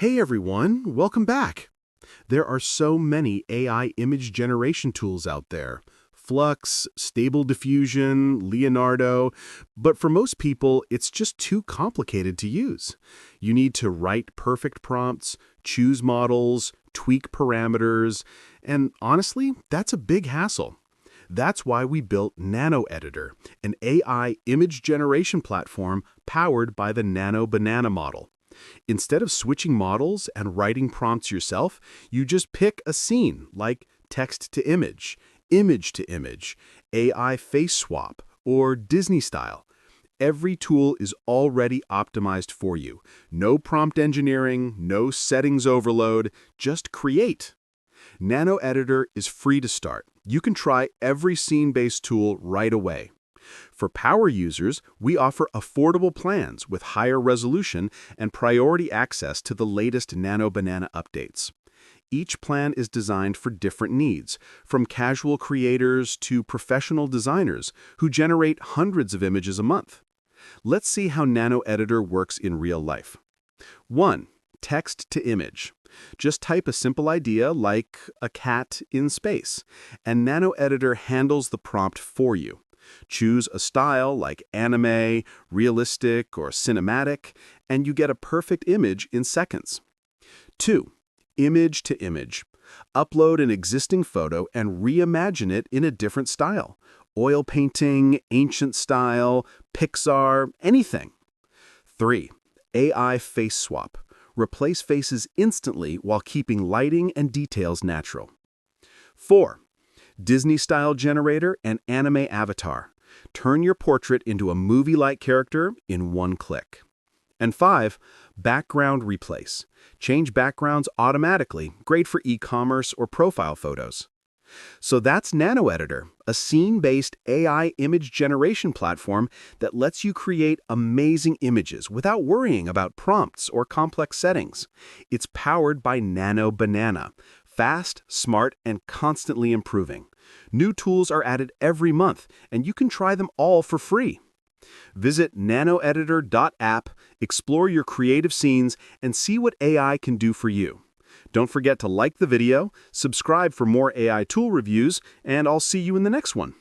Hey everyone, welcome back. There are so many AI image generation tools out there. Flux, Stable Diffusion, Leonardo, but for most people, it's just too complicated to use. You need to write perfect prompts, choose models, tweak parameters, and honestly, that's a big hassle. That's why we built NanoEditor, an AI image generation platform powered by the Nano Banana model. Instead of switching models and writing prompts yourself, you just pick a scene like text to image to image, AI face swap, or Disney style. Every tool is already optimized for you. No prompt engineering, no settings overload, just create. NanoEditor is free to start. You can try every scene-based tool right away. For power users, we offer affordable plans with higher resolution and priority access to the latest Nano Banana updates. Each plan is designed for different needs, from casual creators to professional designers who generate hundreds of images a month. Let's see how NanoEditor works in real life. 1. Text to image. Just type a simple idea like a cat in space, and NanoEditor handles the prompt for you. Choose a style like anime, realistic, or cinematic, and you get a perfect image in seconds. 2. Image to image. Upload an existing photo and reimagine it in a different style. Oil painting, ancient style, Pixar, anything. 3. AI face swap. Replace faces instantly while keeping lighting and details natural. 4. Disney-style generator and anime avatar. Turn your portrait into a movie-like character in one click. And 5. Background replace. Change backgrounds automatically, great for e-commerce or profile photos. So that's NanoEditor, a scene-based AI image generation platform that lets you create amazing images without worrying about prompts or complex settings. It's powered by Nano Banana. Fast, smart, and constantly improving. New tools are added every month, and you can try them all for free. Visit nanoeditor.app, explore your creative scenes, and see what AI can do for you. Don't forget to like the video, subscribe for more AI tool reviews, and I'll see you in the next one.